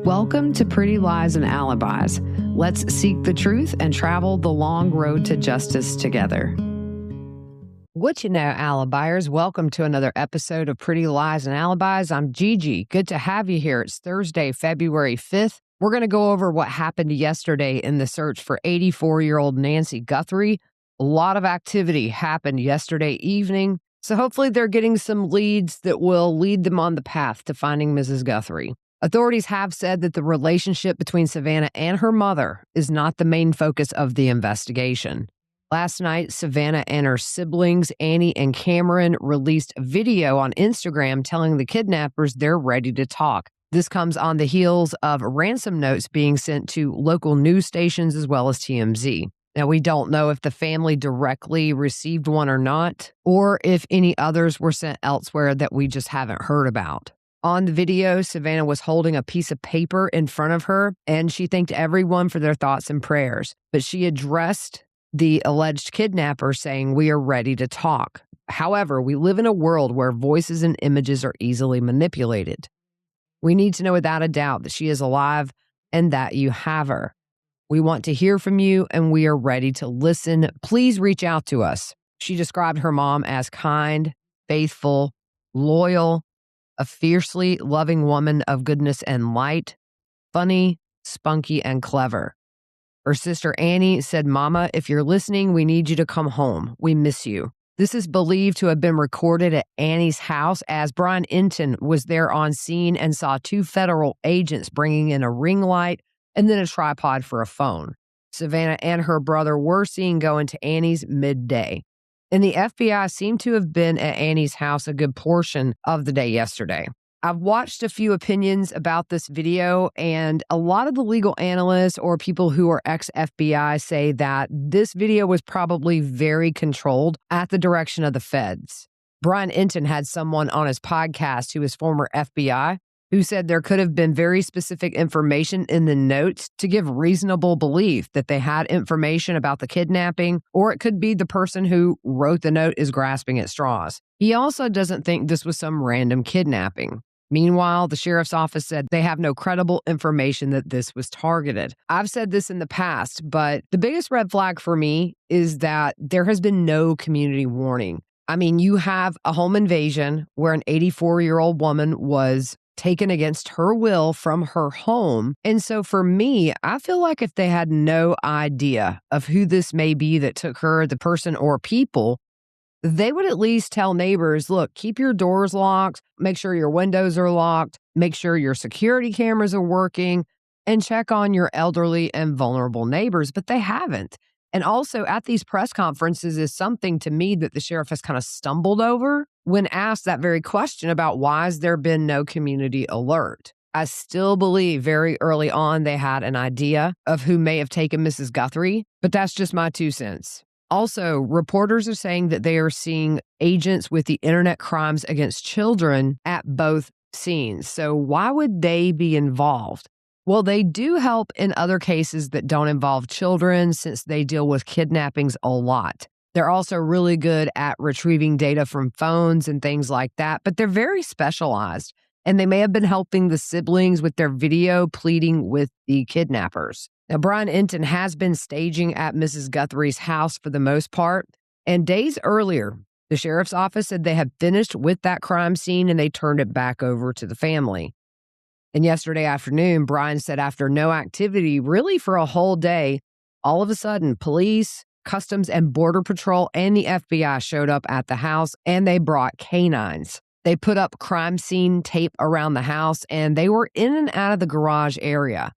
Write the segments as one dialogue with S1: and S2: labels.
S1: Welcome to Pretty Lies and Alibis. Let's seek the truth and travel the long road to justice together. What you know, Alibiers, welcome to another episode of Pretty Lies and Alibis. I'm Gigi. Good to have you here. It's Thursday, February 5th. We're going to go over what happened yesterday in the search for 84-year-old Nancy Guthrie. A lot of activity happened yesterday evening, so hopefully they're getting some leads that will lead them on the path to finding Mrs. Guthrie. Authorities have said that the relationship between Savannah and her mother is not the main focus of the investigation. Last night, Savannah and her siblings, Annie and Cameron, released a video on Instagram telling the kidnappers they're ready to talk. This comes on the heels of ransom notes being sent to local news stations as well as TMZ. Now, we don't know if the family directly received one or not, or if any others were sent elsewhere that we just haven't heard about. On the video, Savannah was holding a piece of paper in front of her, and she thanked everyone for their thoughts and prayers. But she addressed the alleged kidnapper, saying, "We are ready to talk. However, we live in a world where voices and images are easily manipulated. We need to know without a doubt that she is alive and that you have her. We want to hear from you, and we are ready to listen. Please reach out to us." She described her mom as kind, faithful, loyal, a fiercely loving woman of goodness and light, funny, spunky, and clever. Her sister Annie said, "Mama, if you're listening, we need you to come home. We miss you." This is believed to have been recorded at Annie's house, as Brian Enton was there on scene and saw two federal agents bringing in a ring light and then a tripod for a phone. Savannah and her brother were seen going to Annie's midday. And the FBI seemed to have been at Annie's house a good portion of the day yesterday. I've watched a few opinions about this video, and a lot of the legal analysts or people who are ex-FBI say that this video was probably very controlled at the direction of the feds. Brian Enton had someone on his podcast who is former FBI who said there could have been very specific information in the notes to give reasonable belief that they had information about the kidnapping, or it could be the person who wrote the note is grasping at straws. He also doesn't think this was some random kidnapping. Meanwhile, the sheriff's office said they have no credible information that this was targeted. I've said this in the past, but the biggest red flag for me is that there has been no community warning. I mean, you have a home invasion where an 84-year-old woman was taken against her will from her home. And so for me, I feel like if they had no idea of who this may be that took her, the person or people, they would at least tell neighbors, look, keep your doors locked, make sure your windows are locked, make sure your security cameras are working, and check on your elderly and vulnerable neighbors. But they haven't. And also at these press conferences is something to me that the sheriff has kind of stumbled over when asked that very question about why has there been no community alert. I still believe very early on they had an idea of who may have taken Mrs. Guthrie, but that's just my 2 cents. Also, reporters are saying that they are seeing agents with the internet crimes against children at both scenes. So why would they be involved? Well, they do help in other cases that don't involve children since they deal with kidnappings a lot. They're also really good at retrieving data from phones and things like that, but they're very specialized. And they may have been helping the siblings with their video pleading with the kidnappers. Now, Brian Enton has been staging at Mrs. Guthrie's house for the most part. And days earlier, the sheriff's office said they had finished with that crime scene and they turned it back over to the family. And yesterday afternoon, Brian said after no activity really for a whole day, all of a sudden, police, Customs and Border Patrol, and the FBI showed up at the house, and they brought canines. They put up crime scene tape around the house, and they were in and out of the garage area.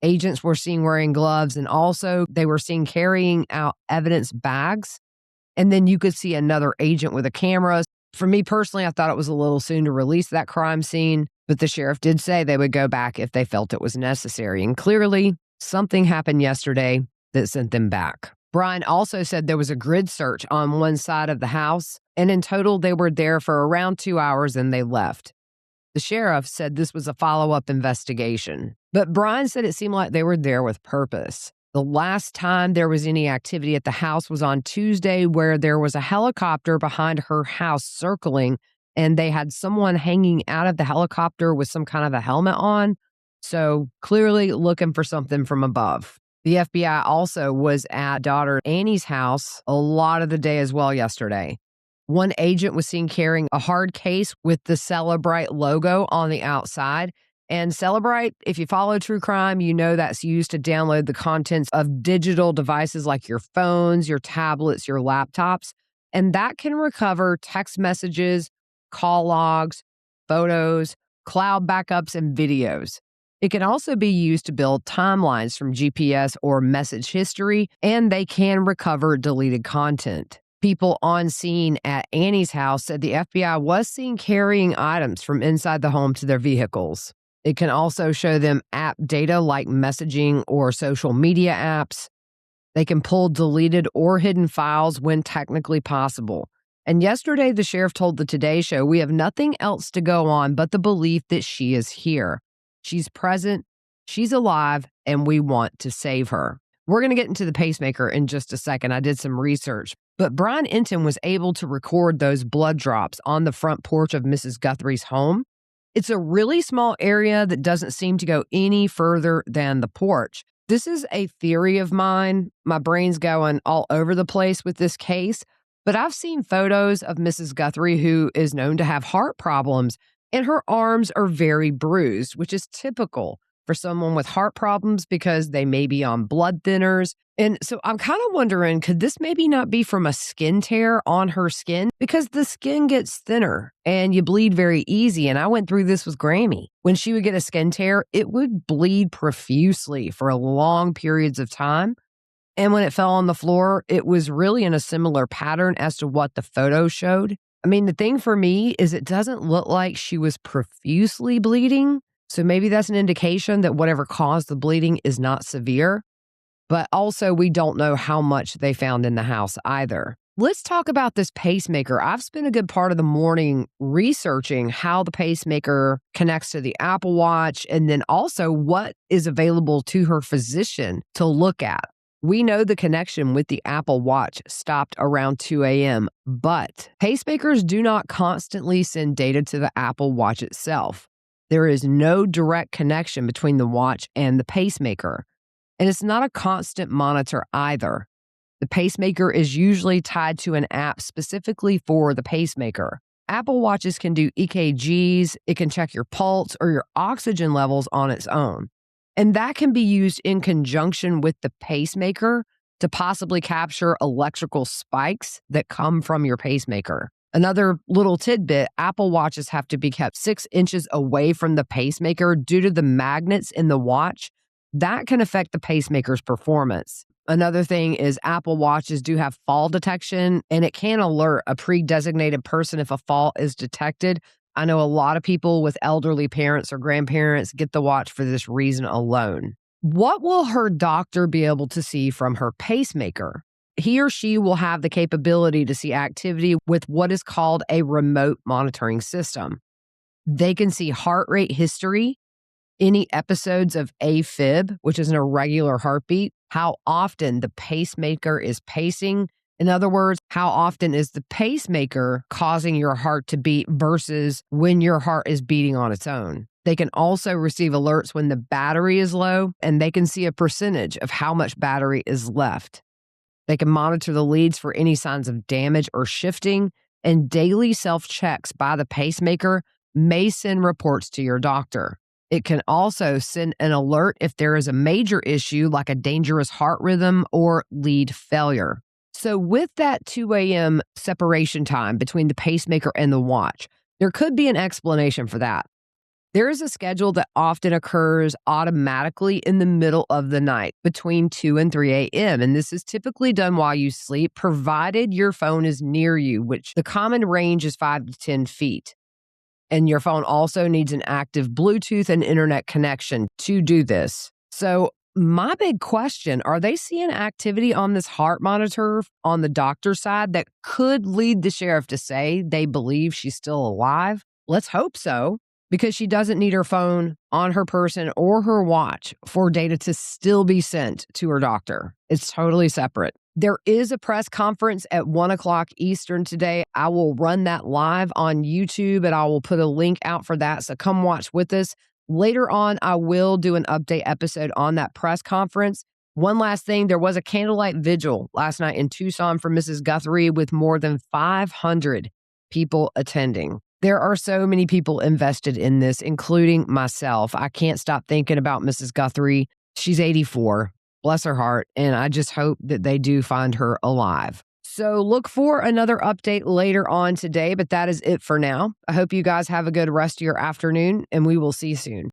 S1: Agents were seen wearing gloves, and also they were seen carrying out evidence bags. And then you could see another agent with a camera. For me personally, I thought it was a little soon to release that crime scene, but the sheriff did say they would go back if they felt it was necessary. And clearly, something happened yesterday that sent them back. Brian also said there was a grid search on one side of the house, and in total, they were there for around 2 hours and they left. The sheriff said this was a follow-up investigation, but Brian said it seemed like they were there with purpose. The last time there was any activity at the house was on Tuesday, where there was a helicopter behind her house circling, and they had someone hanging out of the helicopter with some kind of a helmet on. So clearly looking for something from above. The FBI also was at daughter Annie's house a lot of the day as well yesterday. One agent was seen carrying a hard case with the Celebrite logo on the outside. And Celebrite, if you follow true crime, you know that's used to download the contents of digital devices like your phones, your tablets, your laptops. And that can recover text messages, call logs, photos, cloud backups, and videos. It can also be used to build timelines from GPS or message history, and they can recover deleted content. People on scene at Annie's house said the FBI was seen carrying items from inside the home to their vehicles. It can also show them app data like messaging or social media apps. They can pull deleted or hidden files when technically possible. And yesterday, the sheriff told the Today Show, "We have nothing else to go on but the belief that she is here. She's present, she's alive, and we want to save her." We're going to get into the pacemaker in just a second. I did some research, but Brian Enton was able to record those blood drops on the front porch of Mrs. Guthrie's home. It's a really small area that doesn't seem to go any further than the porch. This is a theory of mine. My brain's going all over the place with this case, but I've seen photos of Mrs. Guthrie, who is known to have heart problems, and her arms are very bruised, which is typical for someone with heart problems because they may be on blood thinners. And so I'm kind of wondering, could this maybe not be from a skin tear on her skin? Because the skin gets thinner and you bleed very easy. And I went through this with Grammy. When she would get a skin tear, it would bleed profusely for long periods of time. And when it fell on the floor, it was really in a similar pattern as to what the photo showed. I mean, the thing for me is it doesn't look like she was profusely bleeding. So maybe that's an indication that whatever caused the bleeding is not severe. But also, we don't know how much they found in the house either. Let's talk about this pacemaker. I've spent a good part of the morning researching how the pacemaker connects to the Apple Watch and then also what is available to her physician to look at. We know the connection with the Apple Watch stopped around 2 a.m., but pacemakers do not constantly send data to the Apple Watch itself. There is no direct connection between the watch and the pacemaker, and it's not a constant monitor either. The pacemaker is usually tied to an app specifically for the pacemaker. Apple Watches can do EKGs, it can check your pulse or your oxygen levels on its own. And that can be used in conjunction with the pacemaker to possibly capture electrical spikes that come from your pacemaker. Another little tidbit, Apple Watches have to be kept 6 inches away from the pacemaker due to the magnets in the watch. That can affect the pacemaker's performance. Another thing is Apple Watches do have fall detection, and it can alert a pre-designated person if a fall is detected. I know a lot of people with elderly parents or grandparents get the watch for this reason alone. What will her doctor be able to see from her pacemaker? He or she will have the capability to see activity with what is called a remote monitoring system. They can see heart rate history, any episodes of AFib, which is an irregular heartbeat, how often the pacemaker is pacing. In other words, how often is the pacemaker causing your heart to beat versus when your heart is beating on its own. They can also receive alerts when the battery is low, and they can see a percentage of how much battery is left. They can monitor the leads for any signs of damage or shifting, and daily self-checks by the pacemaker may send reports to your doctor. It can also send an alert if there is a major issue like a dangerous heart rhythm or lead failure. So with that 2 a.m. separation time between the pacemaker and the watch, there could be an explanation for that. There is a schedule that often occurs automatically in the middle of the night between 2 and 3 a.m. And this is typically done while you sleep, provided your phone is near you, which the common range is 5 to 10 feet. And your phone also needs an active Bluetooth and internet connection to do this. So my big question, are they seeing activity on this heart monitor on the doctor's side that could lead the sheriff to say they believe she's still alive? Let's hope so, because she doesn't need her phone on her person or her watch for data to still be sent to her doctor. It's totally separate. There is a press conference at 1 o'clock Eastern today. I will run that live on YouTube, and I will put a link out for that. So come watch with us. Later on, I will do an update episode on that press conference. One last thing, there was a candlelight vigil last night in Tucson for Mrs. Guthrie with more than 500 people attending. There are so many people invested in this, including myself. I can't stop thinking about Mrs. Guthrie. She's 84. Bless her heart. And I just hope that they do find her alive. So look for another update later on today, but that is it for now. I hope you guys have a good rest of your afternoon, and we will see you soon.